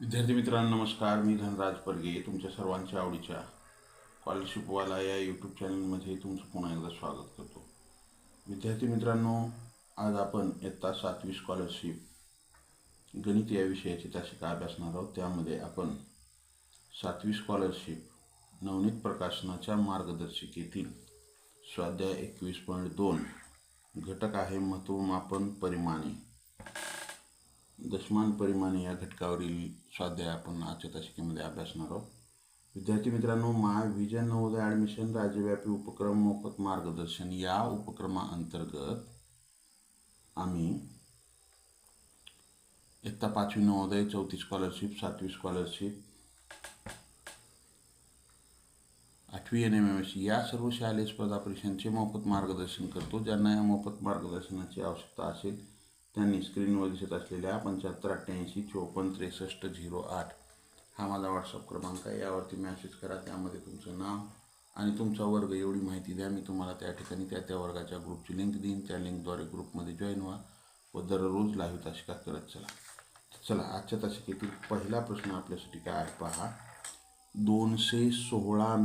विद्यार्थी मित्रांनो नमस्कार. मी धनराज परगे तुमच्या सर्वांच्या आवडीच्या स्कॉलरशिपवाला या यूट्यूब चॅनलमध्ये तुमचं पुन्हा एकदा स्वागत करतो. विद्यार्थी मित्रांनो, आज आपण इयत्ता 7वी स्कॉलरशिप गणित या विषयाची तासिका अभ्यासणार आहोत. त्यामध्ये आपण 7वी स्कॉलरशिप नवनीत प्रकाशनाच्या मार्गदर्शिकेतील स्वाध्याय 21.2 घटक आहे महत्त्वमापन परिमाणे, दशमान परिमाणे या घटकावरील स्वाध्याय आपण आजच्या तासिकेमध्ये अभ्यासणार आहोत. विद्यार्थी मित्रांनो, माय विजन नवोदय ॲडमिशन राज्यव्यापी उपक्रम मोफत मार्गदर्शन या उपक्रमाअंतर्गत आम्ही इयत्ता 5वी नवोदय, 4थी स्कॉलरशिप, 7वी स्कॉलरशिप, 8वी NMMS या सर्व शालेय स्पर्धा परीक्षांचे मोफत मार्गदर्शन करतो. ज्यांना या मोफत मार्गदर्शनाची आवश्यकता असेल त्यांनी स्क्रीनवर दिसत असलेल्या 7588545308 हा माझा व्हॉट्सअप क्रमांक आहे. यावरती मॅसेज करा. त्यामध्ये तुमचं नाव आणि तुमचा वर्ग एवढी माहिती द्या. मी तुम्हाला त्या ठिकाणी त्या वर्गाच्या ग्रुपची लिंक देईन. त्या लिंकद्वारे ग्रुपमध्ये जॉईन व्हा व दररोज लाईव्ह तासिका करत चला. आजच्या तासिकेतील पहिला प्रश्न आपल्यासाठी काय आहे पहा. 216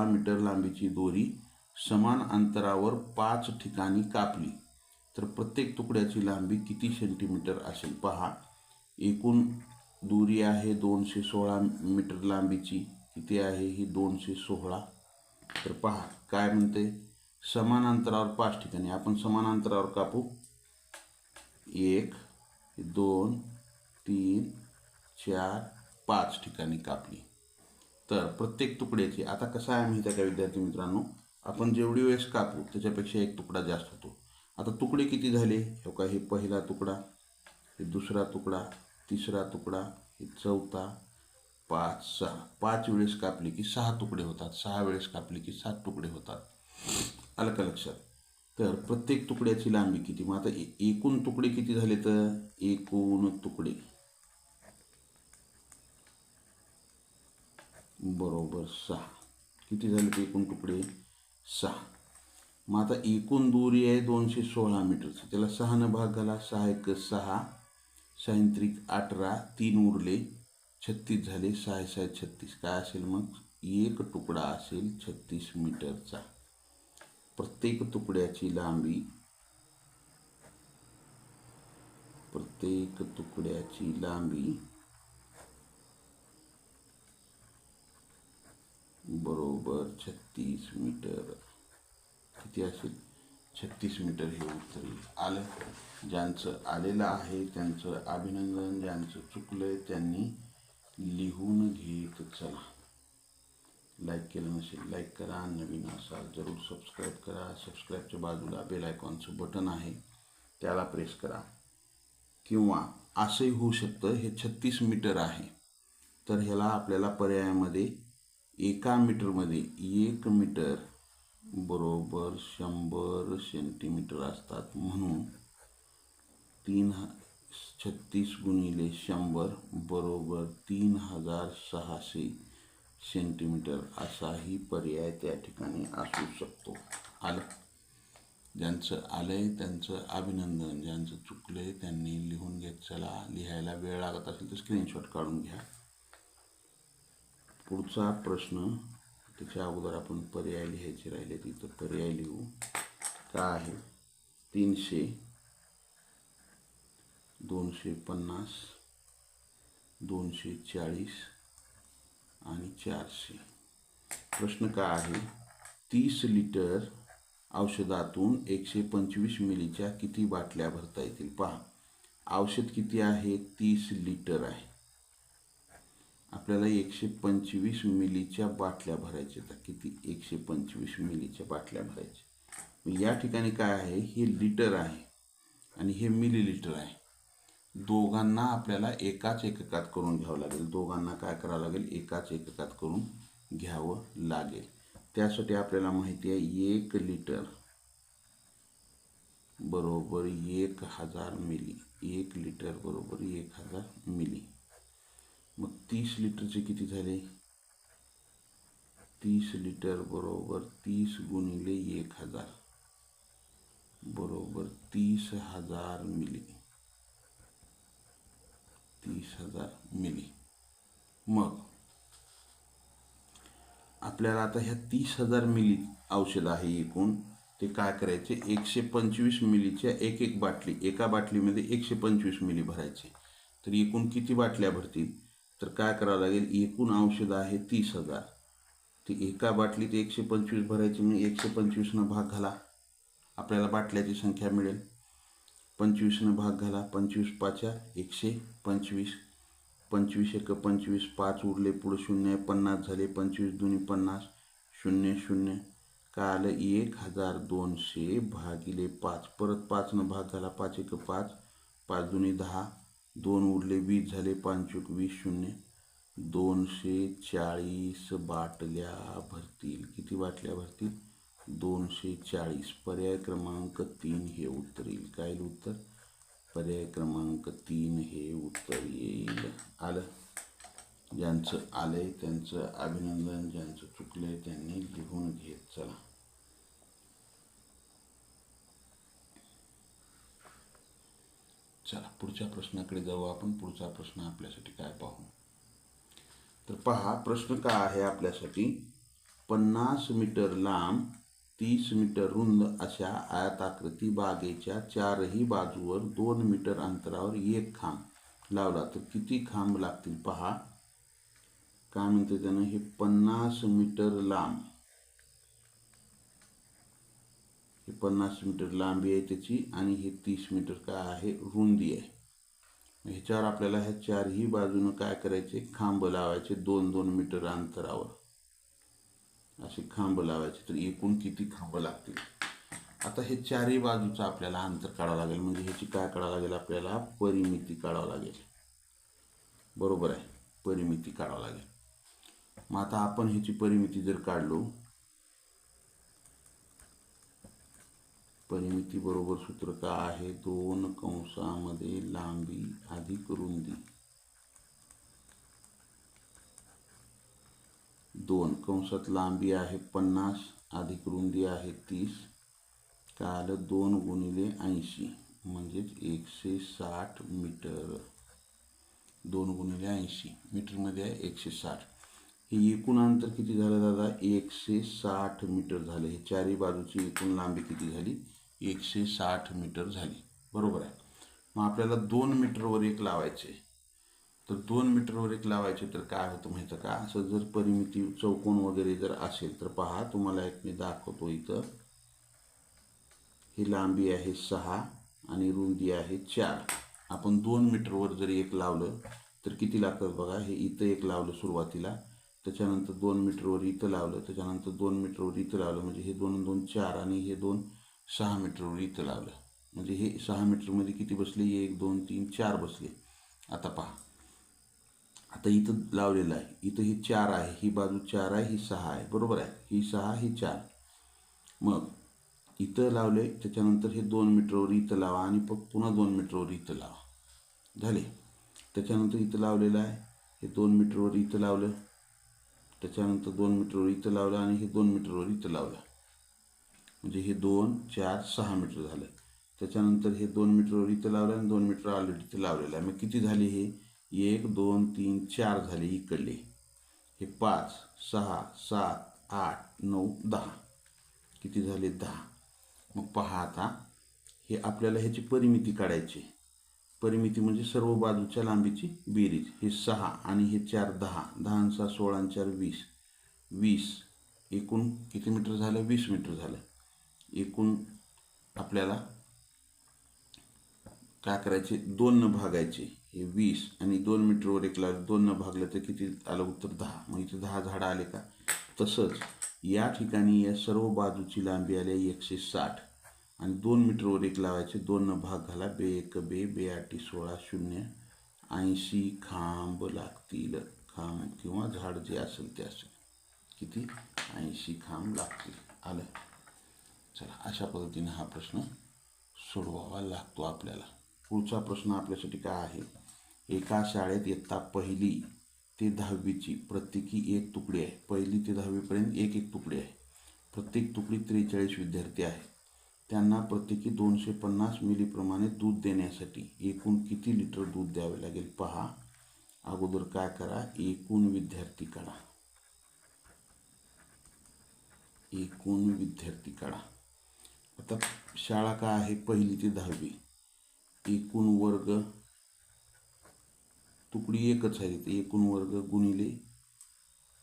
मीटर लांबीची दोरी समान अंतरावर 5 ठिकाणी कापली तर प्रत्येक तुकड्याची लांबी किती सेंटीमीटर असेल. पहा, एकूण दोरी आहे 216 मीटर लांबीची. किती आहे ही 216. तर पहा काय म्हणते, समान अंतरावर 5 ठिकाणी. आपण समान अंतरावर कापू. 1 2 3 4 5 ठिकाणी कापली तर प्रत्येक तुकड्याची, आता कसं आहे माहिती आहे का विद्यार्थी मित्रांनो, आपण जेवढी वेळेस कापू त्याच्यापेक्षा एक तुकडा जास्त होतो. आता तुकडे किती झाले, हे का, हे पहिला तुकडा, हे दुसरा तुकडा, तिसरा तुकडा, हे चौथा, 5 6. 5 वेळेस कापली की 6 तुकडे होतात. 6 वेळेस कापली की 7 तुकडे होतात. आलं का लक्षात. तर प्रत्येक तुकड्याची लांबी किती. मग आता एकूण तुकडे किती झाले, तर एकूण तुकडे बरोबर 6. किती झाले ते एकूण तुकडे 6. मग आता एकूण दूरी आहे 216 मीटरची. त्याला 6 भाग घाला. 6 1 6, 6 3 18, 3 उरले 36 झाले. 6 6 36. काय असेल मग, एक तुकडा असेल 36 मीटरचा. प्रत्येक तुकड्याची लांबी बरोबर 36 मीटर. किती असेल, 36 मीटर हे उत्तर येईल. आलं. ज्यांचं आलेलं आहे त्यांचं अभिनंदन. ज्यांचं चुकलंय त्यांनी लिहून घेत चला. लाईक केलं नसेल लाईक करा. नवीन असाल जरूर सबस्क्राईब करा. सबस्क्राईबच्या बाजूला बेल आयकॉनचं बटन आहे, त्याला प्रेस करा. किंवा असंही होऊ शकतं, हे 36 मीटर आहे तर ह्याला आपल्याला पर्यायामध्ये एका मीटरमध्ये 1 मीटर बरोबर 100 सेंटीमीटर असतात. म्हणून 36 गुणिले 100 बरोबर 3600 सेंटीमीटर असाही पर्याय त्या ठिकाणी असू शकतो. आलं. ज्यांचं आलंय त्यांचं अभिनंदन. ज्यांचं चुकलंय त्यांनी लिहून घेत चला. लिहायला वेळ लागत असेल तर स्क्रीनशॉट काढून घ्या. पुढचा प्रश्न, त्याच्या अगोदर आपण पर्याय लिहायचे राहिले तिथं पर्याय लिहू. काय आहे, 300, 250, 240 आणि 400. प्रश्न काय आहे, 30 लिटर औषधातून 125 मिलीच्या किती बाटल्या भरता येतील. पहा, औषध किती आहे, 30 लिटर आहे. आपल्याला 125 मिलीच्या बाटल्या भरायच्या. तर किती, 125 मिलीच्या बाटल्या भरायच्या. या ठिकाणी काय आहे, हे लिटर आहे आणि हे मिलीलिटर आहे. दोघांना आपल्याला एकाच एककात करून घ्यावं लागेल. दोघांना काय करावं लागेल, एकाच एककात करून घ्यावं लागेल. त्यासाठी आपल्याला माहिती आहे 1 लिटर बरोबर 1000 मिली. 1 लिटर बरोबर 1000 मिली. मग 30 लिटरचे किती झाले, 30 लिटर बरोबर 30 गुणिले 1000 बरोबर 30,000 मिली. मिली. मग आपल्याला आता ह्या 30,000 मिली औषध आहे एकूण, ते काय करायचे, 125 मिलीच्या एक बाटली, एका बाटलीमध्ये 125 मिली भरायचे. तर एकूण किती बाटल्या भरतील, तर काय करावं लागेल, एकूण औषध आहे 30,000, ती एका बाटलीत 125 भरायची, म्हणजे 125 भाग घाला, आपल्याला बाटल्याची संख्या मिळेल. 25 भाग घाला, 25 पाच्या 125, 25 एक 25, 5 उरले, पुढे 0 50 झाले, 25 दुनी 50, 0 0 काय आलं, 1200 भागिले 5, परत 5 भाग घाला, 5 एक 5, 5 दुनी 10, 2 उरले 20 झाले, 5 एक 20, 0 240 बाटल्या भरतील. किती बाटल्या भरतील, 240. पर्याय क्रमांक 3 हे उत्तर येईल. काय येईल उत्तर, पर्याय क्रमांक 3 हे उत्तर येईल. आलं, ज्यांचं आलंय त्यांचं अभिनंदन, ज्यांचं चुकलंय त्यांनी लिहून घेत चला. चला पुढच्या प्रश्नाकडे जाऊ आपण. पुढचा प्रश्न आपल्यासाठी काय पाहू, तर पहा प्रश्न काय आहे आपल्यासाठी, 50 मीटर लांब 30 मीटर रुंद अशा आयताकृती बागेच्या चारही बाजूवर 2 मीटर अंतरावर एक खांब लावला तर किती खांब लागतील. पहा काय म्हणते त्यानं, हे 50 मीटर लांब, हे 50 मीटर लांबी आहे त्याची, आणि हे 30 मीटर काय आहे, रुंदी आहे. ह्याच्यावर आपल्याला ह्या चारही बाजूनं काय करायचे, खांब लावायचे 2-2 मीटर अंतरावर, असे खांब लावायचे. तर एकूण किती खांब लागतील. आता हे चारही बाजूचं आपल्याला अंतर काढावं लागेल, म्हणजे ह्याची काय काढावं लागेल, आपल्याला परिमिती काढावं लागेल. बरोबर आहे, परिमिती काढावं लागेल. मग आता आपण ह्याची परिमिती जर काढलो, परिमिती बरोबर सूत्र काय आहे, 2 कंसामध्ये लांबी अधिक रुंदी, 2 कंसात लांबी आहे 50 अधिक रुंदी आहे 30, काय आलं, 2 गुणिले 80 म्हणजेच 160 मीटर. 2 गुणिले 80 मीटरमध्ये आहे 160. हे एकूण अंतर किती झालं दादा, 160 मीटर झाले. हे चारही बाजूची एकूण लांबी किती झाली, 160 मीटर झाली. बरोबर आहे. मग आपल्याला 2 मीटरवर एक लावायचे, तर 2 मीटरवर एक लावायचे तर काय होतं माहिती का, असं जर परिमिती चौकोन वगैरे जर असेल तर पहा, तुम्हाला एक मी दाखवतो इथं. ही लांबी आहे 6 आणि रुंदी आहे 4. आपण 2 मीटरवर जर एक लावलं तर किती लागतात बघा. हे इथं एक लावलं सुरुवातीला, त्याच्यानंतर 2 मीटरवर इथं लावलं, त्याच्यानंतर 2 मीटरवर इथं लावलं, म्हणजे हे 2 2 4, आणि हे 2 6 मीटरवर इथं लावलं, म्हणजे हे 6 मीटरमध्ये किती बसले, 1 2 3 4 बसले. आता पहा, आता इथं लावलेलं आहे, इथं ही 4 आहे, ही बाजू 4 आहे, ही 6 आहे. बरोबर आहे, ही 6 ही 4. मग इथं लावले, त्याच्यानंतर हे 2 मीटरवर इथं लावा, आणि पुन्हा 2 मीटरवर इथं लावा, झाले. त्याच्यानंतर इथं लावलेलं आहे, हे 2 मीटरवर इथं लावलं, त्याच्यानंतर 2 मीटरवर इथं लावलं, आणि हे 2 मीटरवर इथं लावलं, म्हणजे हे 2 4 6 मीटर झालं. त्याच्यानंतर हे 2 मीटरवर इथं लावलं, आणि 2 मीटर ऑलरेडी इथं लावलेलं आहे. मग किती झाले, हे 1 2 3 4 झाले इकडले, हे 5 6 7 8 9 10, किती झाले 10. मग पहा आता हे आपल्याला ह्याची परिमिती काढायची. परिमिती म्हणजे सर्व बाजूच्या लांबीची बेरीज. हे 6 आणि हे 4 10, 10 6 16 4 20, 20 एकूण किती मीटर झालं, 20 मीटर झालं. एकूण आपल्याला काय करायचे, 2 न भागायचे. हे 20 आणि 2 मीटरवर एक लावलं, 2 न भागलं तर किती आलं उत्तर, 10. मग इथे 10 झाडं आले का. तसंच या ठिकाणी या सर्व बाजूची लांबी आली 160, आणि 2 मीटरवर एक लावायचे, 2 न भाग घाला, बे 1 बे, बे 8 16 0, 80 खांब लागतील. खांब किंवा झाड जे असेल ते असेल, किती 80 खांब लागतील. आलं. चला अशा पद्धतीने हा प्रश्न सोडवावा लागतो आपल्याला. पुढचा प्रश्न आपल्यासाठी काय आहे, एका शाळेत इयत्ता 1ली ते 10वीची प्रत्येकी एक तुकडी आहे. 1ली ते 10वीपर्यंत एक एक तुकडी आहे. प्रत्येक तुकडीत 43 विद्यार्थी आहेत. त्यांना प्रत्येकी 250 मिलीप्रमाणे दूध देण्यासाठी एकूण किती लिटर दूध द्यावे लागेल. पहा अगोदर काय करा, एकूण विद्यार्थी काढा. एकूण विद्यार्थी काढा. आता शाळा काय आहे, 1ली ते 10वी. एकूण वर्ग तुकडी एकच आहे, एकूण वर्ग गुणिले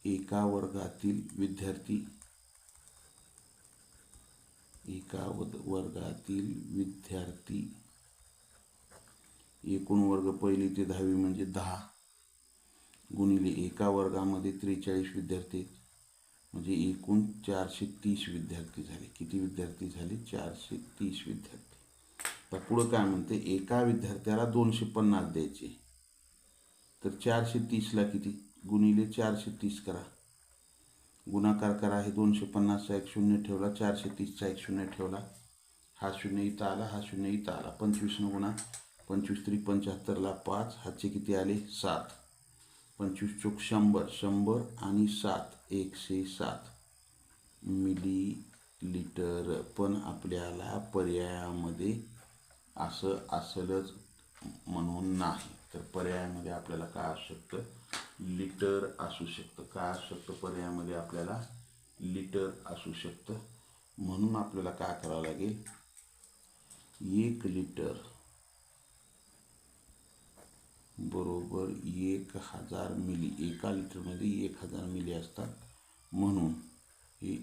एका वर्गातील विद्यार्थी. एका वर्गातील विद्यार्थी. एकूण वर्ग 1ली ते 10वी म्हणजे 10 गुणिले एका वर्गामध्ये 43 विद्यार्थी म्हणजे एकूण 430 विद्यार्थी झाले. किती विद्यार्थी झाले? 430 विद्यार्थी. तर पुढं काय म्हणते, एका विद्यार्थ्याला 250 द्यायचे. तर 430ला किती? गुणिले 430 करा, गुणाकार करा. हे 250चा एक शून्य ठेवला, 430चा एक शून्य ठेवला, हा शून्य इथं आला, हा शून्य इथं आला. 25 गुणा 25 त्रिक 75ला 5, हातचे किती आले? 7. 25 चोक 100, 100 आणि 7 107 मिलीलिटर. पण आपल्याला पर्यायामध्ये असं असलंच म्हणून नाही, तर पर्यायामध्ये आपल्याला काय असू शकतं? लिटर असू शकतं. काय असू शकतं? पर्यायामध्ये आपल्याला लिटर असू शकतं. म्हणून आपल्याला काय करावं लागेल, 1 लिटर बरोबर 1000 मिली. एका लिटरमध्ये 1000 मिली असतात. म्हणून हे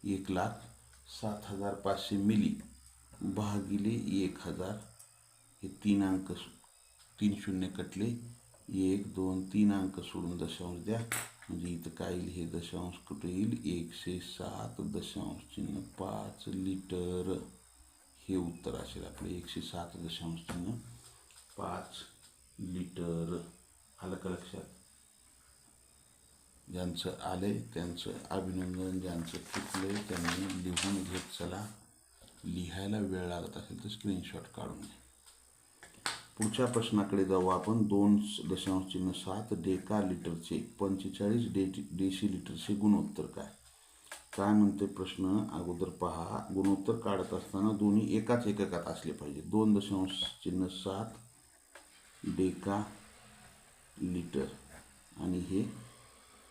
1,07,500 मिली भागिले 1000. हे 3 अंक, 3 शून्य कटले, 1 2 3 अंक सोडून दशांश द्या. म्हणजे इथं काय येईल? हे दशांश कुठे येईल? 107.5 लिटर हे उत्तर असेल आपलं. 107.5 लिटर. आलं का लक्षात? ज्यांचं आलंय त्यांचं अभिनंदन, ज्यांचं चुकलंय त्यांनी लिहून घेत चला. लिहायला वेळ लागत असेल तर स्क्रीनशॉट काढून घ्या. पुढच्या प्रश्नाकडे जाऊ आपण. 2.7 डेका लिटरचे 45 डेसिलिटरचे गुणोत्तर काय? काय म्हणते प्रश्न? अगोदर पहा, गुणोत्तर काढत असताना दोन्ही एकाच एककात असले पाहिजे. 2.7 डेका लिटर आणि हे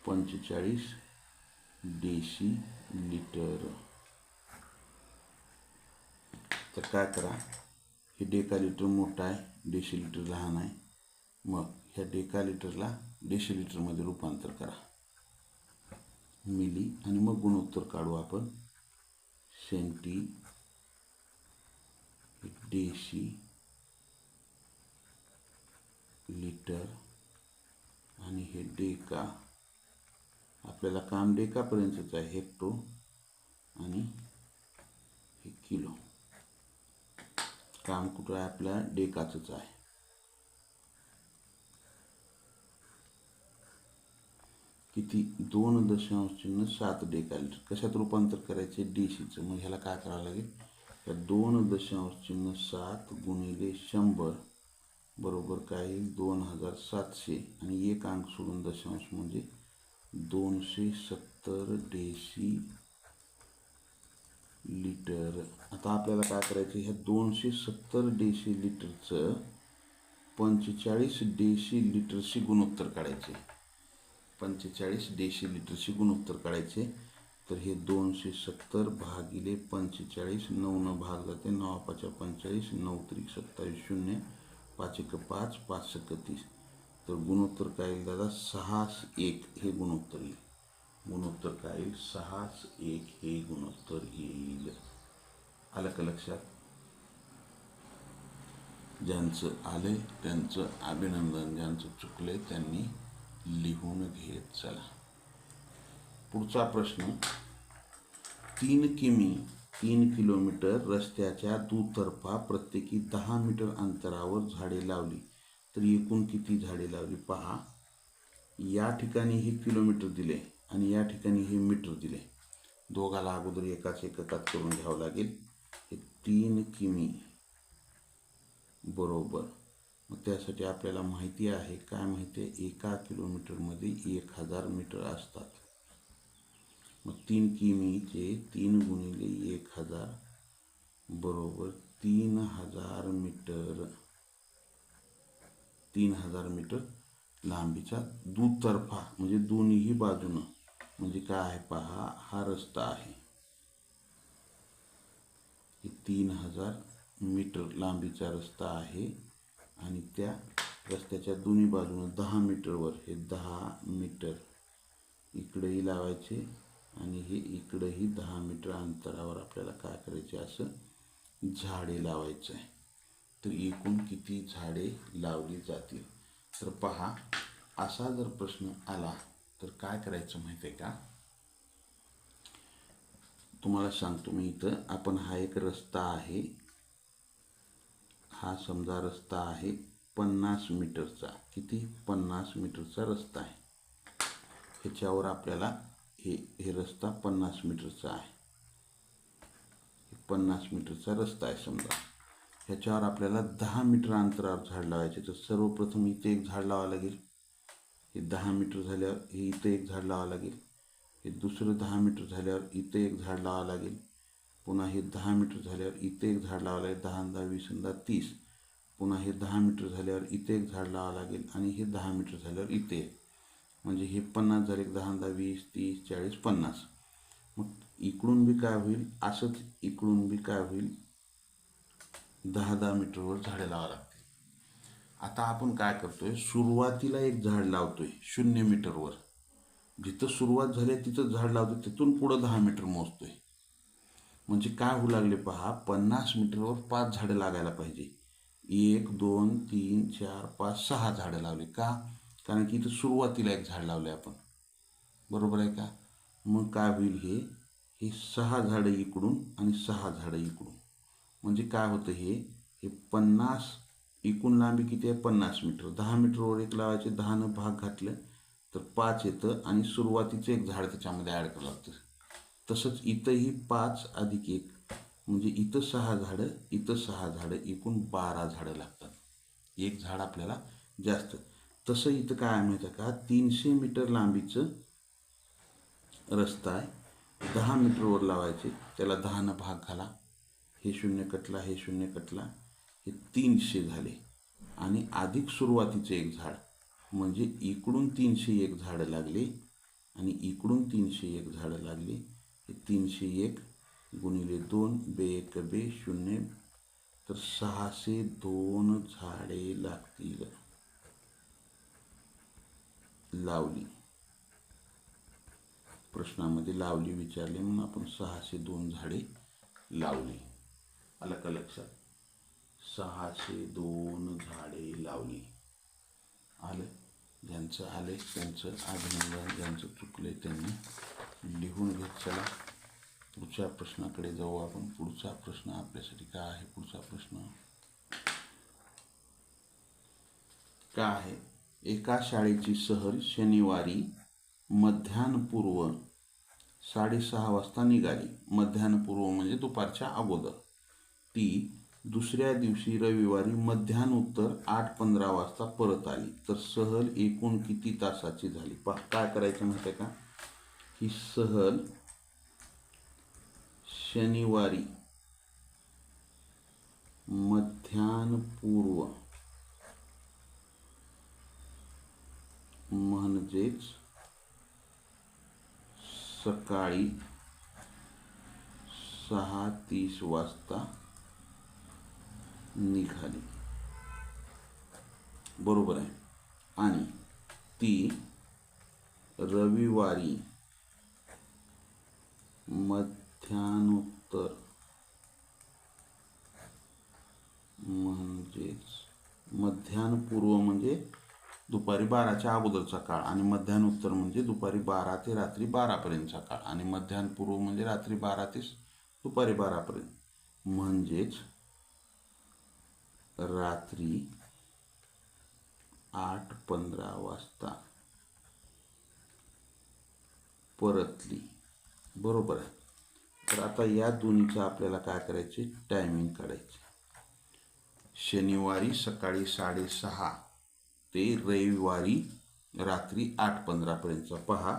45 डेसिलिटर. तर काय करा, हे डेका लिटर मोठा आहे, डेसिलिटर लहान आहे. मग ह्या डेका लिटरला डेसिलिटरमध्ये रूपांतर करा, मिली. आणि मग गुणोत्तर काढू आपण. सेंटी डेसी लिटर आणि हे डेका. आपल्याला काम डेकापर्यंतच आहे. हेक्टो आणि हे किलो. काम कुठं आहे? आपल्या डेकाचंच आहे. किती? 2.7 डेका लिटर. कशात रूपांतर करायचे? डेसीचं. मग ह्याला काय करावं लागेल? तर 2.7 गुणिले 100 बरोबर काय येईल? 2700 आणि एक अंक सोडून दशांश म्हणजे 270 डेसिलिटर. आता आपल्याला काय करायचं? ह्या 270 डेसिलिटरचं 45 डेसिलिटरशी गुणोत्तर काढायचे. 45 डेसिलिटरशी गुणोत्तर काढायचे. तर हे 270 भागिले 45, 9 न भाग जाते, 9 5 45, 9 त्रिक 27, 0 5 1 5, 5 1 30. तर गुणोत्तर काय येईल दादा? 6:1 हे गुणोत्तर येईल. गुणोत्तर काय येईल? 6:1 हे गुणोत्तर येईल. आलं का लक्षात? ज्यांचं आलंय त्यांचं अभिनंदन, ज्यांचं चुकलंय त्यांनी लिहून घेत चला. पुढचा प्रश्न. 3 किलोमीटर रस्त्याच्या दुतर्फा प्रत्येकी 10 मीटर अंतरावर झाडे लावली तर एकूण किती झाडे लावली? पहा, या ठिकाणी हे किलोमीटर दिले आणि या ठिकाणी हे मीटर दिले. दोघाला अगोदर एकाच एककात करून घ्यावं लागेल. हे 3 किमी बरोबर. मग त्यासाठी आपल्याला माहिती आहे, काय माहिती आहे? एका किलोमीटरमध्ये 1000 मीटर असतात. मग 3 किमीचे 3 गुणिले 1000 बरोबर 3000 मीटर. 3000 मीटर लांबीचा दुतर्फा म्हणजे दोन्ही बाजूनं, म्हणजे काय आहे पहा, हा रस्ता आहे, 3000 मीटर लांबीचा रस्ता आहे आणि त्या रस्त्याच्या दोन्ही बाजूनं 10 मीटरवर हे 10 मीटर इकडेही लावायचे आणि हे इकडेही 10 मीटर अंतरावर आपल्याला काय करायचे, असं झाडे लावायचं आहे. तर एकूण किती झाडे लावली जातील? तर पहा, असा जर प्रश्न आला तर काय करायचं माहिती आहे का, तुम्हाला सांगतो मी. इथं आपण हा एक रस्ता आहे, हा समजा रस्ता आहे 50 मीटरचा. किती? 50 मीटरचा रस्ता आहे. ह्याच्यावर आपल्याला हे रस्ता 50 मीटरचा आहे, 50 मीटरचा रस्ता आहे समजा. ह्याच्यावर आपल्याला 10 मीटर अंतरावर झाड लावायचे. तर सर्वप्रथम इथे एक झाड लावावं लागेल, हे 10 मीटर झाल्यावर हे इथं एक झाड लावावं लागेल, हे दुसरं 10 मीटर झाल्यावर इथे एक झाड लावावं लागेल, पुन्हा हे 10 मीटर झाल्यावर इथे एक झाड लावावं लागेल, 10 10 20 30. पुन्हा हे 10 मीटर झाल्यावर इथे एक झाड लावावं लागेल आणि हे 10 मीटर झाल्यावर इथे एक, म्हणजे हे 50 झाले, 10 10 20 30 40 50. मग इकडून बी काय होईल, असंच इकडून बी काय होईल, 10 10 मीटरवर झाडे लावावं लागतील. आता आपण काय करतोय, सुरुवातीला एक झाड लावतोय 0 मीटरवर, जिथं सुरुवात झाली तिथं झाड लावतोय, तिथून पुढं 10 मीटर मोजतोय. म्हणजे काय होऊ लागले पहा, 50 मीटरवर 5 झाडं लागायला पाहिजे. 1 2 3 4 5 6 झाडं लावली. का? कारण की इथं सुरुवातीला एक झाड लावले आपण, बरोबर आहे का? मग काय होईल, हे 6 झाडं इकडून आणि 6 झाडं इकडून, म्हणजे काय होतं, हे 50, एकूण लांबी किती आहे 50 मीटर. 10 मीटरवर एक लावायचे, 10नं भाग घातलं तर 5 येतं आणि सुरुवातीचं एक झाड त्याच्यामध्ये ॲड करावं लागतं. तसंच इथंही 5 अधिक 1 म्हणजे इथं 6 झाडं, इथं 6 झाडं, एकूण 12 झाडं लागतात. एक झाड आपल्याला जास्त. तसं इथं काय माहिती आहे का, 300 मीटर लांबीचं रस्ता आहे, 10 मीटरवर लावायचे, त्याला 10नं भाग घाला, हे 0 कटला, हे 0 कटला, हे 300 झाले आणि अधिक सुरुवातीचं एक झाड, म्हणजे इकडून 301 झाडं लागले आणि इकडून 301 झाडं लागली. हे 301 गुणिले 2 बे 1 बे 0, तर 602 झाडे लागतील, लावली. प्रश्नामध्ये लावली विचारले म्हणून आपण 602 झाडे लावली. आलं का लक्षात? 602 झाडे लावली. आलं? ज्यांचं आले त्यांचं अभिनंदन, ज्यांचं चुकले त्यांनी लिहून घेत चला. पुढच्या प्रश्नाकडे जाऊ आपण. पुढचा प्रश्न आपल्यासाठी काय आहे? पुढचा प्रश्न काय आहे? एका शाळेची सहल शनिवारी मध्यान्हपूर्व 6:30 वाजता निघाली. मध्यान्हपूर्व म्हणजे दुपारच्या अगोदर. ती दुसऱ्या दिवशी रविवारी मध्यान्होत्तर 8:15 वाजता परत आली. तर सहल एकूण किती तासाची झाली? काय करायचं माहिती आहे का, ही सहल शनिवारी मध्यान्हपूर्व म्हणजेच सकाळी 6:30 वाजता निघाली, बरोबर आहे. आणि ती रविवारी मध्यान्होत्तर म्हणजेच मध्यान्हपूर्व म्हणजे दुपारी 12च्या अगोदरचा काळ आणि मध्यान्होत्तर म्हणजे दुपारी 12 ते रात्री 12पर्यंतचा काळ आणि मध्यान्हपूर्व म्हणजे रात्री 12 ते दुपारी 12पर्यंत, म्हणजेच रात्री 8:15 वाजता परतली, बरोबर आहे. तर आता या दोन्हीचं आपल्याला काय करायचे, टायमिंग काढायचे. शनिवारी सकाळी 6:30 ते रविवारी रात्री 8:15पर्यंतचा. पहा,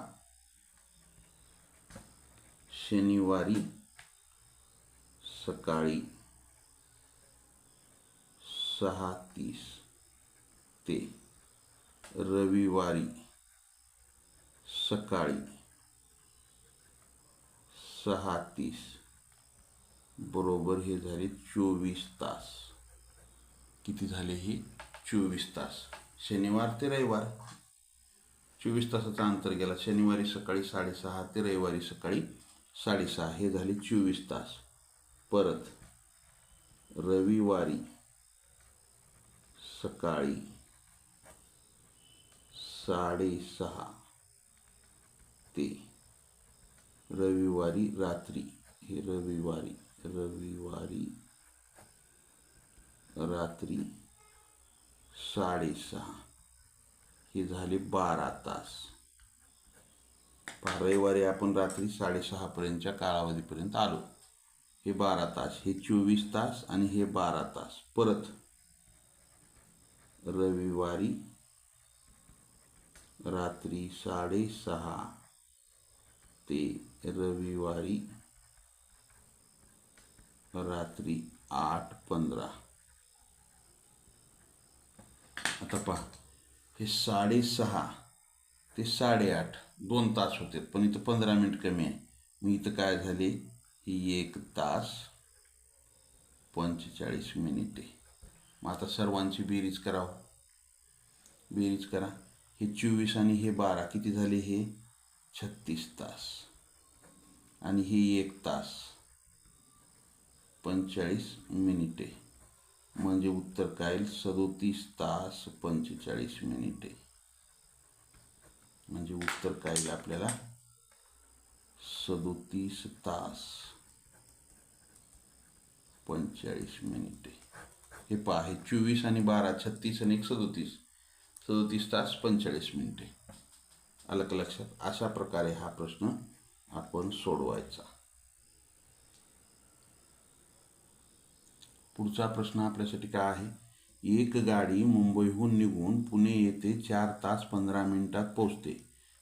शनिवारी सकाळी 6:30 ते रविवारी सकाळी 6:30 बरोबर हे झाले 24 तास. किती झाले हे? 24 तास. शनिवार ते रविवार 24 तासाचा अंतर गेला. शनिवारी सकाळी 6:30 ते रविवारी सकाळी 6:30 हे झाले 24 तास. परत रविवारी सकाळी 6:30 ते रविवारी रात्री हे रविवारी रात्री 6:30 हे झाले 12 तास. रविवारी आपण रात्री 6:30 पर्यंतच्या कालावधीपर्यंत आलो. हे 12 तास, हे 24 तास आणि हे 12 तास. परत रविवारी रात्री 6:30 ते रविवारी रात्री 8:15. आता पहा, हे 6:30 ते 8:30 2 तास होते, पण इथं 15 मिनिट कमी आहे. मग इथं काय झाले? ही 1 तास 45 मिनिटे. मग आता सर्वांची बेरीज करावं. बेरीज करा. हे 24 आणि हे 12 किती झाले? हे 36 तास. आणि हे 1 तास 45 मिनिटे. म्हणजे उत्तर काय येईल? 37 तास 45 मिनिटे. म्हणजे उत्तर काय येईल आपल्याला? 37 तास 45 मिनिटे. हे पहा, हे 24 आणि 12 36 आणि 1 37 तास 45 मिनिटे. आलं का लक्षात? अशा प्रकारे हा प्रश्न आपण सोडवायचा. पुढचा प्रश्न आपल्यासाठी काय आहे? एक गाडी मुंबईहून निघून पुणे येथे 4 तास 15 मिनिटात पोहोचते.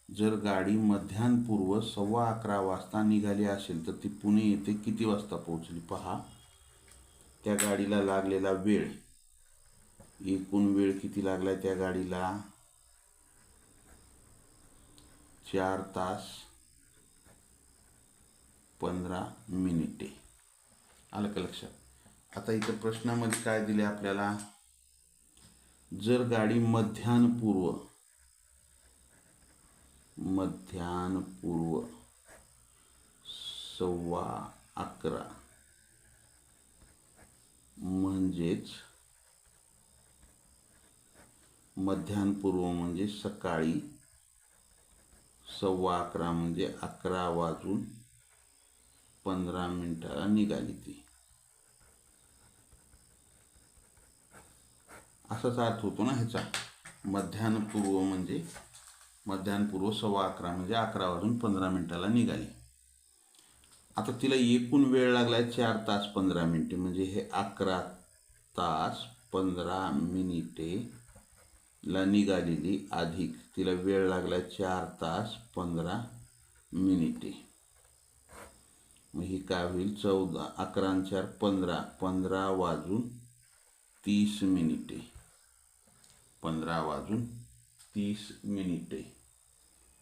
जर गाडी मध्यान्हपूर्व 11:15 वाजता निघाली असेल तर ती पुणे येथे किती वाजता पोहोचली? पहा, त्या गाडीला लागलेला वेळ, एकूण वेळ किती लागलाय त्या गाडीला? 4 तास 15 मिनिटे. आलं का लक्षात? आता इथं प्रश्नामध्ये काय दिले आपल्याला? जर गाडी मध्यान्हपूर्व 11:15 म्हणजेच मध्यान्हपूर्व म्हणजे सकाळी 11:15 म्हणजे 11:15 निघाली ती. असाच अर्थ होतो ना ह्याचा. मध्यान्हपूर्व म्हणजे मध्यान्हपूर्व 11:15 म्हणजे 11:15 निघाली. आता तिला एकूण वेळ लागलाय 4 तास 15 मिनिटे. म्हणजे हे 11 तास 15 मिनिटे ला निघालेली अधिक तिला वेळ लागलाय 4 तास 15 मिनिटे. मग ही काय होईल? 14 11 आणि 4 15 15 वाजून 30 मिनिटे. 15 वाजून 30 मिनिटे.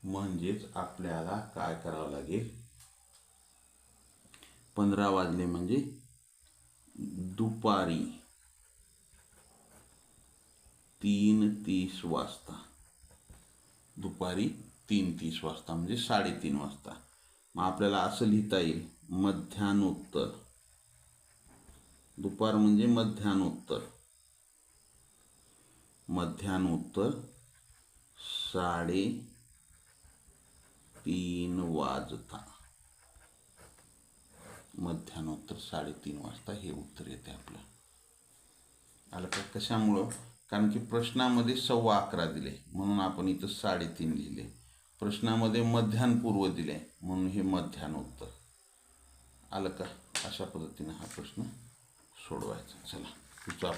म्हणजेच आपल्याला काय करावं लागेल? 15 वाजले म्हणजे दुपारी 3:30 वाजता. दुपारी 3:30 वाजता म्हणजे 3:30 वाजता. मग आपल्याला असं लिहिता येईल, मध्यान्होत्तर. दुपार म्हणजे मध्यान्होत्तर. मध्यान्होत्तर 3:30 वाजता. मध्यान्होत्तर 3:30 वाजता हे उत्तर येते आपलं. आलं का? कशामुळं? कारण की प्रश्नामध्ये 11:15 दिले म्हणून आपण इथं 3:30 लिहिले. प्रश्नामध्ये मध्यान्हपूर्व दिले म्हणून हे मध्यान्होत्तर. आलं का? अशा पद्धतीने हा प्रश्न सोडवायचा. चला पुढचा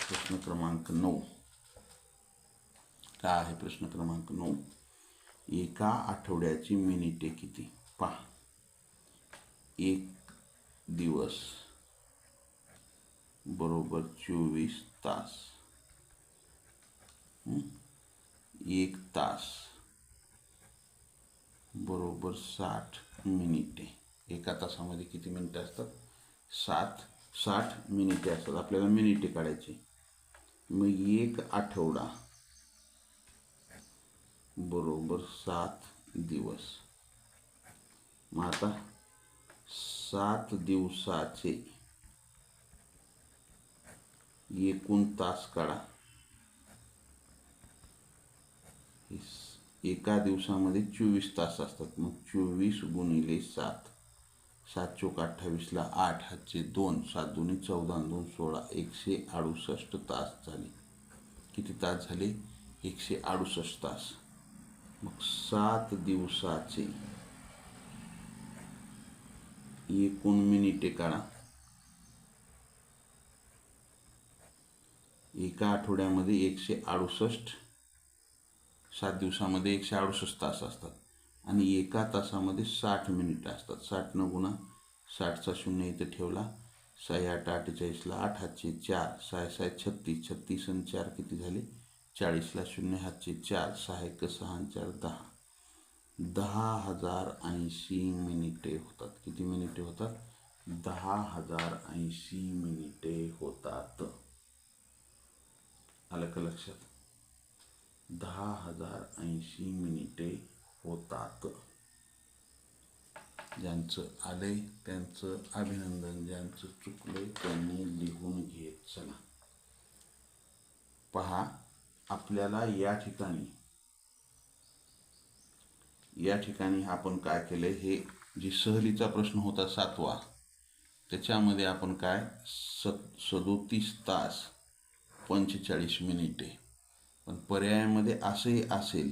प्रश्न क्रमांक 9. काय आहे प्रश्न क्रमांक 9? एका आठवड्याची मिनिटे किती? पहा, एक दिवस बरोबर 24 तास. 1 तास बरोबर 60 मिनिटे. एका तासामध्ये किती मिनिटे असतात? 60 मिनिटे असतात. आपल्याला मिनिटे काढायचे. मग 1 आठवडा बरोबर 7 दिवस. मग आता 7 दिवसाचे एकूण तास काढा. एका दिवसामध्ये 24 तास असतात. मग 24 गुणिले 7, 7 चोक 28ला 8, हातचे 2, 7 दुनी 14, 2 16, 168 तास झाले. किती तास झाले? 168 तास. मग 7 दिवसाचे एकूण मिनिटे काढा. एका आठवड्यामध्ये 168, 7 दिवसामध्ये 168 तास असतात आणि एका तासामध्ये 60 मिनिटं असतात. 60 न गुणा 60चा 0 इथं ठेवला. 6 8 48ला 8, हातचे 4, 6 6 36, 36 आणि 4 किती झाले? 40ला 0, हातचे 4, 6 1 6 आणि 4 10. 10,080 मिनिटे होतात. किती मिनिटे होतात? 10,080 मिनिटे होतात. आलं का लक्षात? 10,080 मिनिटे होतात. ज्यांचं आलंय त्यांचं अभिनंदन, ज्यांचं चुकलंय त्यांनी लिहून घेत चला. पहा, आपल्याला या ठिकाणी आपण काय केलंय, हे जी सहलीचा प्रश्न होता 7वा, त्याच्यामध्ये आपण काय 37 तास 45 मिनिटे. पण पर्यायामध्ये असंही असेल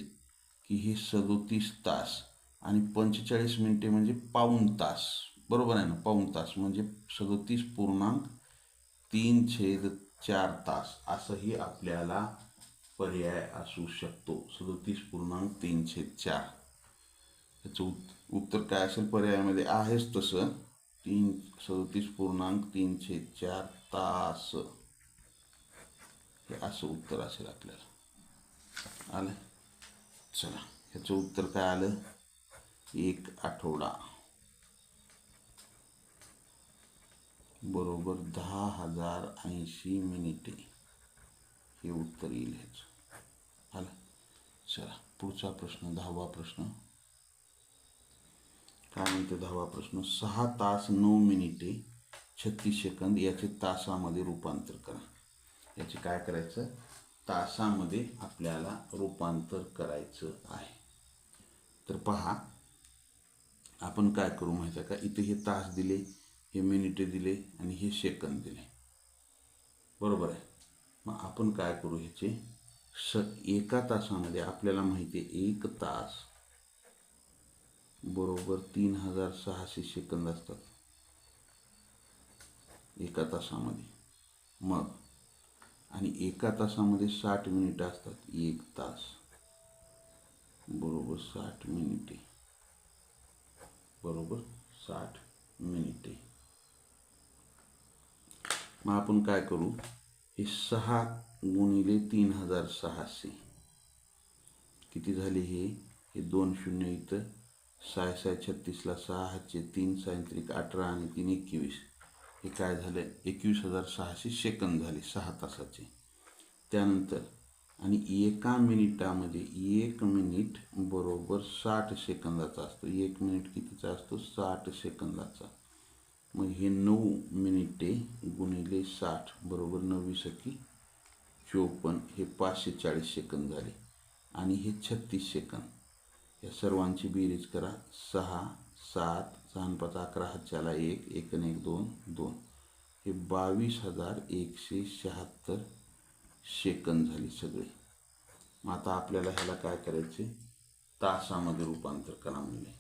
की हे 37 तास आणि 45 मिनिटे म्हणजे पाऊण तास. बरोबर आहे ना? पाऊण तास म्हणजे 37.3/4 तास असंही आपल्याला पर्याय असू शकतो. 37.3/4. याचं उत्तर काय असेल? पर्यायामध्ये आहेच तसं 37.3/4 तास, हे असं उत्तर असेल आपल्याला. आलं? चला, ह्याचं उत्तर काय आलं? 1 आठवडा बरोबर 10,080 मिनिटे, हे उत्तर येईल ह्याचं. आलं? चला, पुढचा प्रश्न 10वा प्रश्न काय म्हणते? 10वा प्रश्न, 6 तास 9 मिनिटे 36 सेकंद याचे तासामध्ये रूपांतर करा. याचे काय करायचं? तासामध्ये आपल्याला रूपांतर करायचं आहे. तर पहा, आपण काय करू माहिती आहे का? इथे हे तास दिले, हे मिनिटे दिले आणि हे सेकंद दिले. बरोबर आहे. मग आपण काय करू, ह्याचे एका तासामध्ये आपल्याला माहिती आहे 1 तास बरोबर 3600 सेकंद असतात एका तासामध्ये. मग आणि एका तासामध्ये 60 मिनिटं असतात. 1 तास बरोबर 60 मिनिटे बरोबर 60 मिनिटे. मग आपण काय करू, हे 6 गुणिले 3600 किती झाले? हे 2 शून्य इथं, 6 6 36ला 6, हातचे 3, 6 18 आणि 3 21. हे काय झालं? 21,600 सेकंद झाले 6 तासाचे. त्यानंतर आणि एका मिनिटामध्ये 1 मिनिट बरोबर 60 सेकंदाचा असतो. 1 मिनिट कितीचा असतो? 60 सेकंदाचा. मग हे 9 मिनिटे गुणिले 60 बरोबर 9 सकी 54, हे 540 सेकंद झाले. आणि हे 36 सेकंद. या सर्वांची बेरीज करा. 6 7 6 5 11, हातच्याला 1 1 1 2 2, हे 22,176 सेकंद झाली सगळे. मग आता आपल्याला ह्याला काय करायचे? तासामध्ये रूपांतर करा म्हणजे.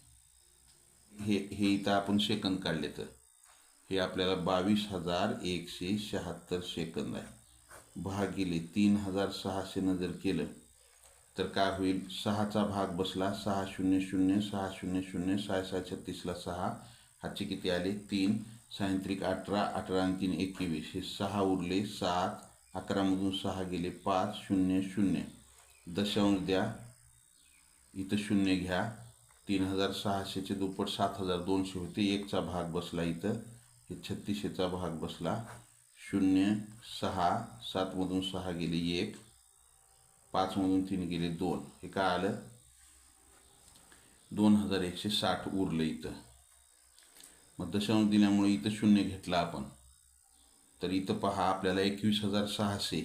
हे इथं आपण सेकंद काढले तर हे आपल्याला 22,176 सेकंद आहे. भागिले 3,600 जर केलं तर काय होईल? 6चा भाग बसला. 6 0 0 6 0 0, 6 6 36ला 6, हातचे किती आले? 3, 6 18 18 आणि 3 21, हे 6 उरले 7, 11 मधून 6 गेले 5 0 0, दशांश द्या, इथं शून्य घ्या, 3600चे दुप्पट 7200 होते, 1चा भाग बसला इथं, हे 3600चा भाग बसला, 0 6 7मधून 6 गेले 1, 5मधून 3 गेले 2, हे काय आलं 2160 उरलं इथं. मग दशांश दिल्यामुळे इथं शून्य घेतला आपण, तर इथं पहा आपल्याला 21600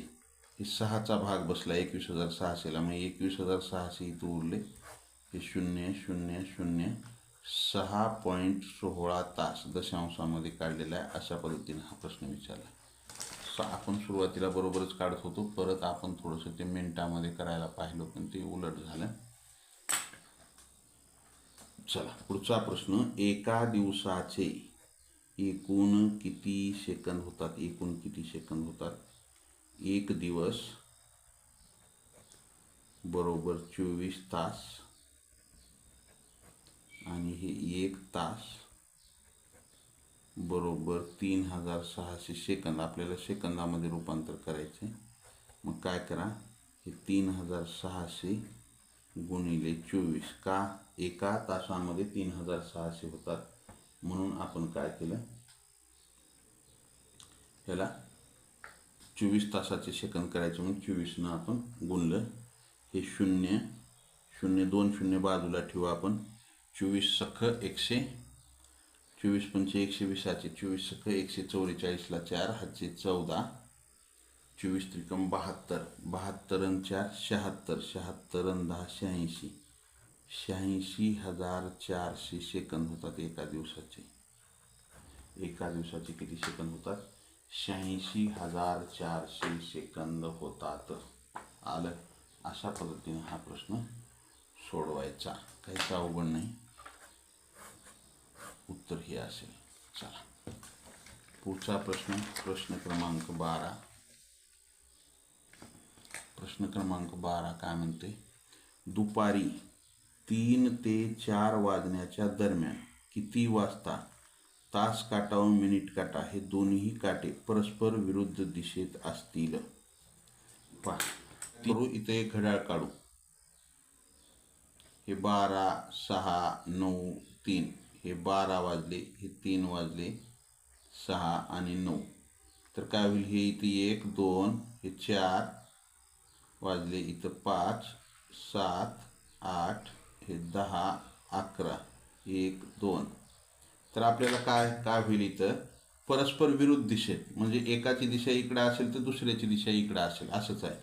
हे 6चा भाग बसला 21600ला, मग 21600 इथं उरले, हे 0 0 0 6.16 तास दशांशामध्ये काढलेला आहे. अशा पद्धतीने हा प्रश्न विचारला. आपण सुरुवातीला बरोबरच काढत होतो, परत आपण थोडंसं ते मिनिटामध्ये करायला पाहिलं पण ते उलट झालं. चला पुढचा प्रश्न, एका दिवसाचे एकूण किती सेकंद होतात? एकूण किती सेकंद होतात? एक दिवस बरोबर 24 तास आणि हे 1 तास बरोबर 3600 सेकंद. आपल्याला सेकंदामध्ये रूपांतर करायचे. मग काय करा, हे 3600 गुणिले 24, का एका तासामध्ये 3600 होतात, म्हणून आपण काय केलं, ह्याला 24 तासाचे सेकंद करायचे म्हणून 24 आपण गुणलं. हे 0 0 2 0 बाजूला ठेवू आपण, 24 सख 100, 24 पंचे 120, 24 सख 144ला 4 हातचे 14, 24 त्रिकम 72, 72 आणि 4 76, 76 आणि 10 86, 86,400 सेकंद होतात एका दिवसाचे. एका दिवसाचे किती सेकंद होतात? 86,400 सेकंद होतात. आलं. अशा पद्धतीने हा प्रश्न सोडवायचा, काहीच अवघड नाही, उत्तर हे असेल. चला पुढचा प्रश्न, प्रश्न क्रमांक 12. प्रश्न क्रमांक 12 काय म्हणते, दुपारी 3 ते 4 वाजण्याच्या दरम्यान किती वाजता तास काटा व मिनिट काटा हे दोन्ही काटे परस्पर विरुद्ध दिशेत असतील? पहा, इथे एक घड्याळ काढू, हे 12 6 9 3, हे 12 वाजले, हे 3 वाजले, 6 आणि 9, तर काय होईल, हे इथे 1 2, हे 4 वाजले, इथं 5 7 8, हे 10 11, 1 2, तर आपल्याला काय होईल इथं परस्पर विरुद्ध दिशेत, म्हणजे एकाची दिशा इकडे असेल तर दुसऱ्याची दिशा इकडे असेल, असंच आहे.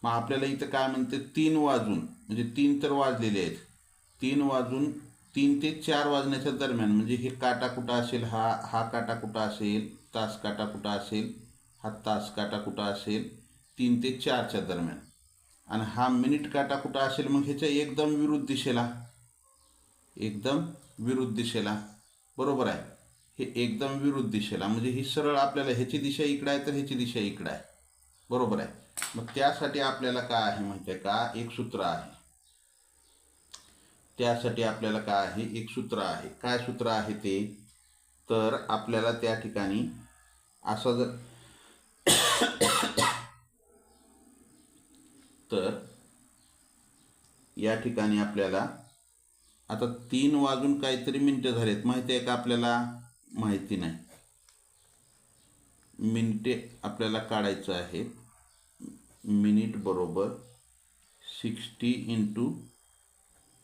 मग आपल्याला इथं काय म्हणते, 3 वाजून, म्हणजे 3 तर वाजलेले आहेत, 3 वाजून 3 ते 4 वाजण्याच्या दरम्यान, म्हणजे हे काटा कुठं असेल, हा काटा कुठं असेल, तास काटा कुठं असेल, हा तास काटा कुठं असेल, 3 ते 4च्या दरम्यान, आणि हा मिनिट काटा कुठं असेल, मग ह्याच्या एकदम विरुद्ध दिशेला, एकदम विरुद्ध दिशेला, बरोबर आहे, हे एकदम विरुद्ध दिशेला, म्हणजे ही सरळ आपल्याला ह्याची दिशा इकडे आहे तर ह्याची दिशा इकडे आहे, बरोबर आहे. मग त्यासाठी आपल्याला काय आहे माहिती आहे का, एक सूत्र आहे. त्यासाठी आपल्याला काय आहे, एक सूत्र आहे. काय सूत्र आहे ते, तर आपल्याला त्या ठिकाणी असं जर तर या ठिकाणी आपल्याला आता 3 वाजून काहीतरी मिनिटं झालेत, माहिती आहे का आपल्याला? माहिती नाही. मिनिटे आपल्याला काढायचं आहे. मिनिट बरोबर 60 इंटू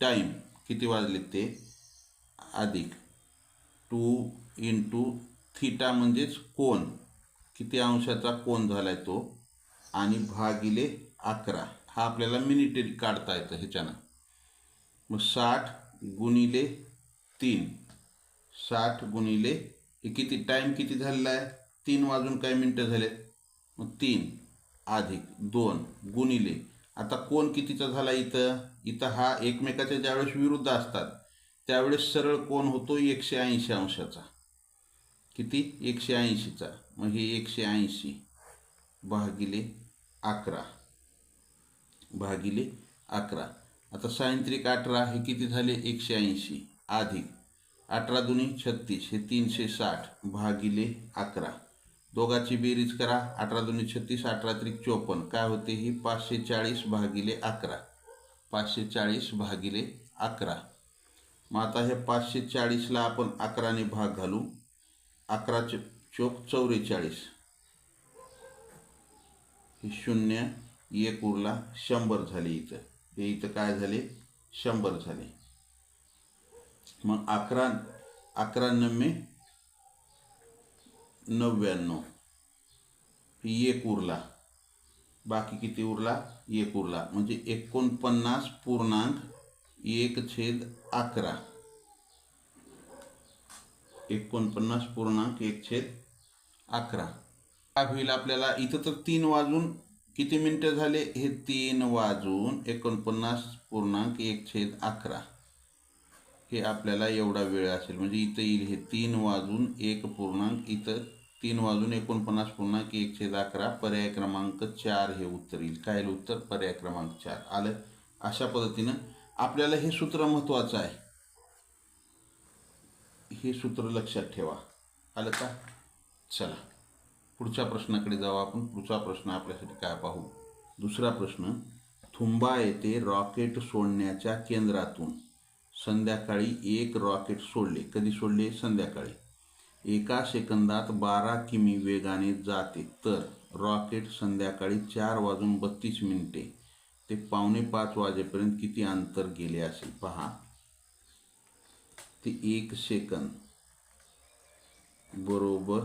टाईम किती वाजले ते, अधिक 2 इंटू थिटा म्हणजेच कोन, किती अंशाचा कोन झाला आहे तो, आणि भागिले 11, हा आपल्याला मिनिटे काढता येतं ह्याच्यानं. मग 60 गुणिले 3, 60 गुणिले हे किती टाईम किती झालेला आहे, 3 वाजून काही मिनटं झालेत, मग 3 अधिक 2 गुणिले, आता कोण कितीचा झाला इथं हा एकमेकाच्या ज्यावेळेस विरुद्ध असतात त्यावेळेस सरळ कोण होतो 180 अंशाचा, किती 180चा, मग हे 180 भागिले 11 भागिले 11. आता सायंत्रिक 18 हे किती झाले 180, अधिक 18 दुनी 36 हे 360 भागिले 11 दोघाची बेरीज करा. 18 दूनी 36, 18 त्रिक 54. काय होते ही 540 भागिले 11. 540 भागिले 11. मग आता हे 540ला आपण 11ने भाग घालू. 11 चोक 44. हे 0 1 उरला 100 झाले. इथं हे इथं काय झाले 100 झाले. मग 11 नव्वे 99. 1 उरला. बाकी किती उरला 1 उरला. म्हणजे 49.1/11. 49.1/11 काय होईल आपल्याला. इथं तर 3 वाजून किती मिनटं झाले. हे 3 वाजून 49.1/11. हे आपल्याला एवढा वेळ असेल. म्हणजे इथं येईल हे 3 वाजून 1 पूर्णांक. इथं 3 वाजून 49.1/11. पर्याय क्रमांक 4 हे उत्तर येईल. काय येईल उत्तर पर्याय क्रमांक 4 आलं. अशा पद्धतीनं आपल्याला हे सूत्र महत्त्वाचं आहे. हे सूत्र लक्षात ठेवा. आलं का. चला पुढच्या प्रश्नाकडे जाऊ आपण. पुढचा प्रश्न आपल्यासाठी काय पाहू. दुसरा प्रश्न. थुंबा येथे रॉकेट सोडण्याच्या केंद्रातून संध्याकाळी 1 रॉकेट सोडले. कधी सोडले संध्याकाळी. 1 सेकंदात 12 किमी वेगाने जाते तर रॉकेट संध्याकाळी 4 वाजून 32 मिनिटे ते 4:45 वाजेपर्यंत किती अंतर गेले असेल. पहा ते 1 सेकंद बरोबर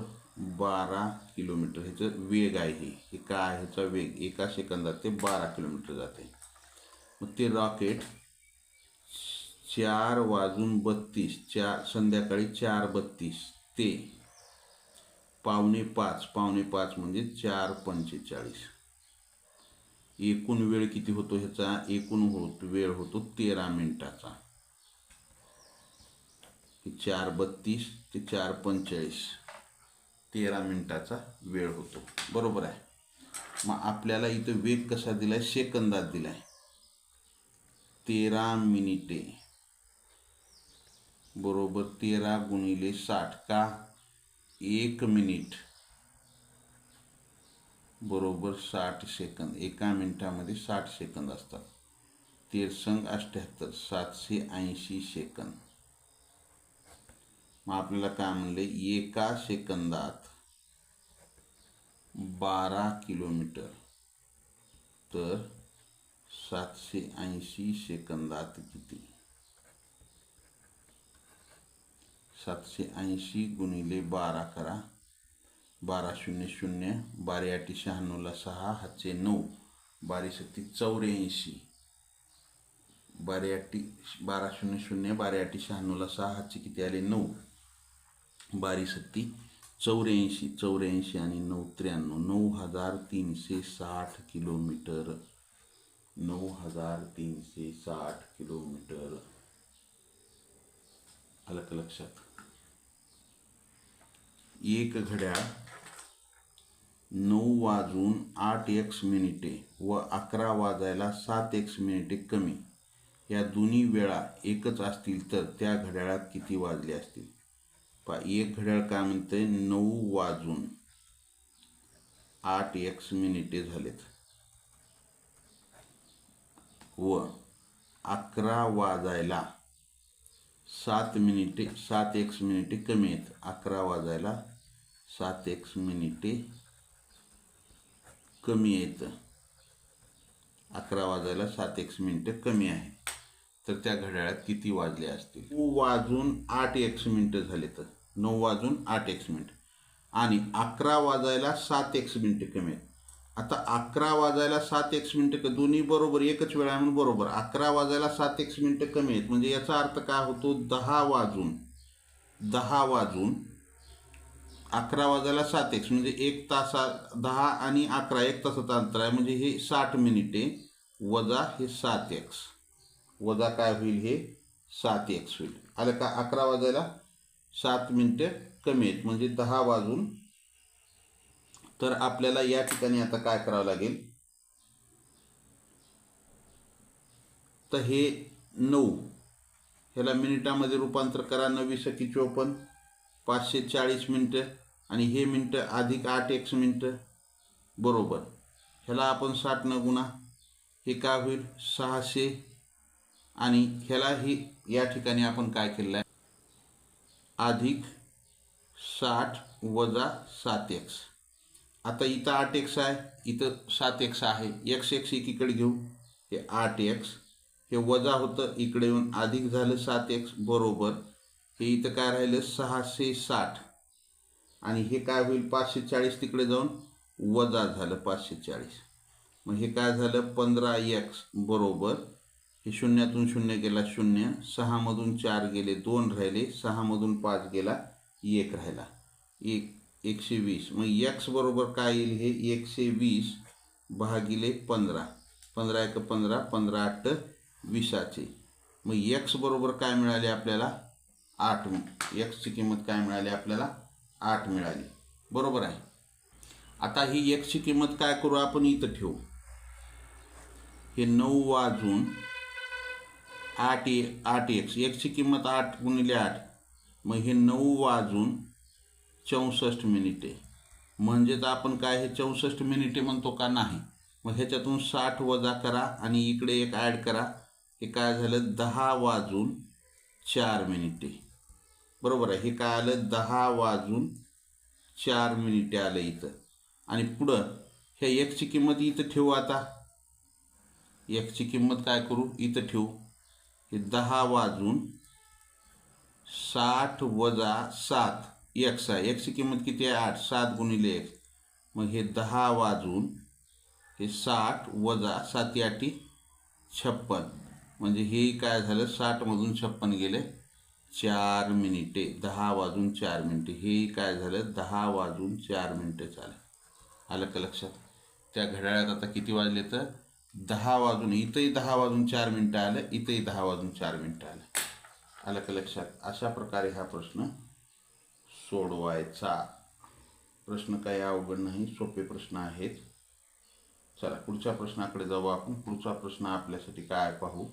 12 किलोमीटर. ह्याचं वेग आहे. हे काय ह्याचा वेग 1 सेकंदात ते 12 किलोमीटर जाते. मग ते रॉकेट 4 वाजून 32 संध्याकाळी 4:32 ते 4:45 म्हणजे 4:45. एकूण वेळ किती होतो ह्याचा. एकूण वेळ होतो 13 मिनिटाचा. 4:32 ते 4:45 13 मिनिटाचा वेळ होतो. बरोबर आहे. मग आपल्याला इथं वेग कसा दिलाय सेकंदात दिलाय. 13 मिनिटे बरोबर 13 गुणिले 60. का 1 मिनिट बरोबर 60 सेकंद. 1 मिनिटामध्ये 60 सेकंद असतात. 13×78 780 सेकंद. मग आपल्याला काय म्हणले 1 सेकंदात 12 किलोमीटर तर 780 सेकंदात किती. 780 गुणिले 12 करा. 12 0 0 12 8 96 6 हातचे 9 12 7 84. 12 0 0 12 8 96 6 हातचे किती आले 9. 12 7 84. 84 आणि 9 93. 9360 किलोमीटर. 9360 किलोमीटर. आलं का लक्षात. एक घड्याळ 9 वाजून 8x मिनिटे व 11 वाजायला 7x मिनिटे कमी या दोन्ही वेळा एकच असतील तर त्या घड्याळात किती वाजले असतील. एक घड्याळ काय म्हणते 9 वाजून 8x मिनिटे झालेत व 11 वाजायला 7x मिनिटे कमी आहेत. 11 वाजायला 7x मिनिटे कमी आहेत. 11 वाजायला 7x मिनिटे कमी आहे तर त्या घड्याळात किती वाजले असतील. 9 वाजून 8x मिनिटं झाले तर 9 वाजून 8x मिनिट आणि 11 वाजायला 7x मिनिटे कमी आहेत. आता 11 वाजायला 7x मिनिटं दोन्ही बरोबर एकच वेळ आहे म्हणून बरोबर. 11 वाजायला 7x मिनिटं कमी आहेत म्हणजे याचा अर्थ काय होतो 10 वाजून 11 वाजायला 7x म्हणजे 1 तास 10 आणि 11 1 तासाचं अंतर आहे म्हणजे हे 60 मिनिटे वजा हे 7x वजा काय होईल हे 7x होईल. आलं का. 11 वाजायला 7 मिनिटे कमी आहेत म्हणजे 10 वाजून. तर आपल्याला या ठिकाणी आता काय करावं लागेल तर हे 9 ह्याला मिनिटामध्ये रूपांतर करा. 9 × 54 540 मिनिटं आणि हे मिनटं अधिक 8x मिनटं बरोबर. ह्याला आपण 60 न गुणा, हे काय होईल 600 आणि ह्याला ही या ठिकाणी आपण काय केलेलं आहे अधिक 60 वजा 7x. आता इथं 8x आहे, इथं 7x आहे, x एकीकडे घेऊ, हे 8x, हे वजा होतं इकडे येऊन अधिक झालं 7x बरोबर. हे इथं काय राहिलं 660 आणि हे काय होईल 540 तिकडे जाऊन वजा झालं 540. मग हे काय झालं 15x बरोबर. हे शून्यातून शून्य गेला 0, 6मधून 4 गेले 2 राहिले, 6मधून 5 गेला 1 राहिला, 120. मग x बरोबर काय येईल हे 120 भागिले 15, 15 × 15, 15 × 8 20. मग x बरोबर काय मिळाले आपल्याला 8. xची किंमत काय मिळाली आपल्याला 8 मिळाली बरोबर आहे. आता ही xची किंमत काय करू आपण इथं ठेवू, हे 9 वाजून 8x, xची किंमत 8 × 8, मग हे 9 वाजून 64 मिनिटे. म्हणजेच आपण काय हे 64 मिनिटे म्हणतो का नाही. मग ह्याच्यातून 60 वजा करा आणि इकडे एक ॲड करा, हे काय झालं 10 वाजून 4 मिनिटे बरोबर आहे. हे काय आलं 10 वाजून 4 मिनिटे आलं इथं. आणि पुढं ह्या एक्सची किंमत इथं ठेवू. आता एक्सची किंमत काय करू इथं ठेवू, हे 10 वाजून 60 वजा 7 एक्स आहे. एक्सची किंमत किती आहे 8, 7 × x. मग हे 10 वाजून हे 60 वजा 7 × 8 56, म्हणजे हे काय झालं 60मधून 56 गेले 4 मिनिटे, 10 वाजून 4 मिनिटे. हे काय झालं 10 वाजून 4 मिनिटे झालं. आलं का लक्षात. त्या घड्याळात आता किती वाजले तर 10 वाजून, इथंही 10 वाजून 4 मिनिटं आलं, इथंही 10 वाजून 4 मिनिटं आलं. आलं का लक्षात. अशा प्रकारे हा प्रश्न सोडवायचा. प्रश्न काही अवघड नाही, सोपे प्रश्न आहेत. चला पुढच्या प्रश्नाकडे जाऊ आपण. पुढचा प्रश्न आपल्यासाठी काय पाहू.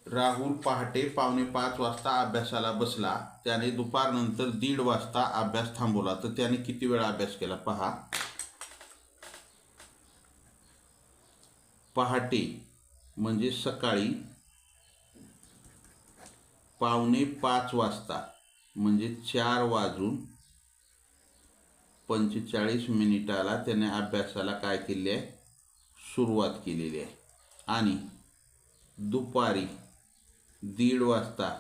राहुल पहाटे 4:45 वाजता अभ्यासाला बसला. त्याने दुपारनंतर 1:30 वाजता अभ्यास थांबवला. तर त्याने किती वेळा अभ्यास केला पहा. पहाटे म्हणजे सकाळी 4:45 वाजता म्हणजे 4 वाजून 45 मिनिटाला त्याने अभ्यासाला काय केले आहे सुरुवात केलेली आहे. आणि दुपारी 1:30 वाजता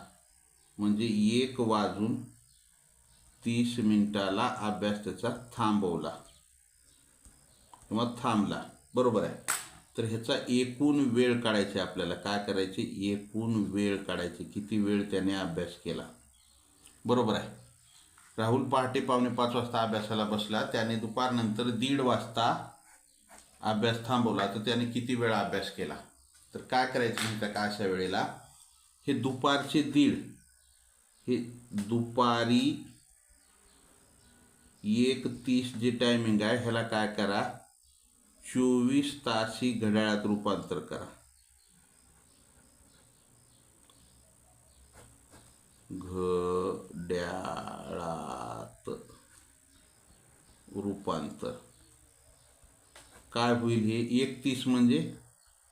म्हणजे 1 वाजून 30 मिनिटाला अभ्यास त्याचा थांबवला किंवा थांबला बरोबर आहे. तर ह्याचा एकूण वेळ काढायची आपल्याला. काय करायचे एकूण वेळ काढायची, किती वेळ त्याने अभ्यास केला बरोबर आहे. राहुल पहाटे 4:45 वाजता अभ्यासाला बसला. त्याने दुपारनंतर 1:30 वाजता अभ्यास थांबवला. तर त्याने किती वेळा अभ्यास केला. तर काय करायचं म्हणजे का अशा वेळेला हे दुपारचे 1:30, हे दुपारी 1:30 जे टायमिंग आहे ह्याला काय करा 24 तासी घड्याळात रूपांतर करा. घड्याळात रूपांतर काय होईल हे 1:30 म्हणजे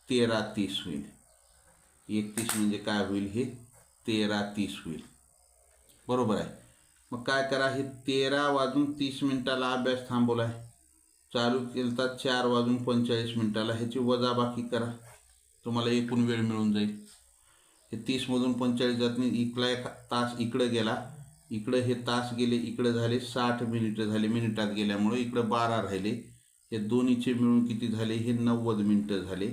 13:30 होईल. 1:30 म्हणजे काय होईल हे 13:30 होईल बरोबर आहे. मग काय करा हे 13 वाजून 30 मिनिटाला अभ्यास थांबवला आहे, चालू केलता 4 वाजून 45 मिनिटाला. ह्याची वजाबाकी करा, तुम्हाला एकूण वेळ मिळून जाईल. हे 30मधून 45 जात नाही, इकडला एक तास इकडं गेला, इकडं हे तास गेले, इकडं झाले 60 मिनिटं झाले मिनिटात गेल्यामुळे, इकडं 12 राहिले. हे दोन्हीचे मिळून किती झाले हे 90 मिनिटं झाले.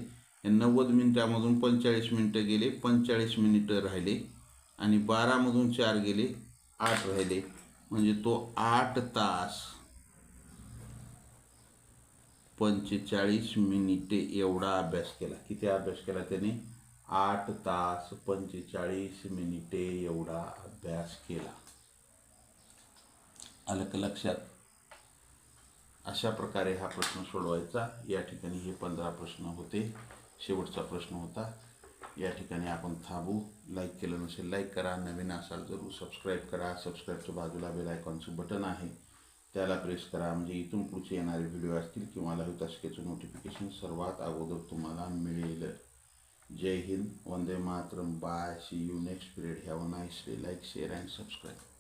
हे 90 मिनिटामधून 45 मिनिटं गेले, 45 मिनिटं राहिले आणि 12मधून 4 गेले 8 राहिले. म्हणजे तो 8 तास 45 मिनिटे एवढा अभ्यास केला. किती अभ्यास केला त्याने 8 तास 45 मिनिटे एवढा अभ्यास केला. आलं का लक्षात. अशा प्रकारे हा प्रश्न सोडवायचा. या ठिकाणी हे 15 प्रश्न होते. शेवटचा प्रश्न होता या ठिकाणी आपण थांबू. लाईक केलं नसेल लाईक करा, नवीन असाल जरूर सबस्क्राईब करा. सबस्क्राईबच्या बाजूला बेल आयकॉनचं बटन आहे, त्याला प्रेस करा, म्हणजे इथून पुढचे येणारे व्हिडिओ असतील किंवा ललिताशिकेचं नोटिफिकेशन सर्वात अगोदर तुम्हाला मिळेल. जय Hind, Vande Mataram, bye, see you next period. Have a nice day. Like, share and subscribe.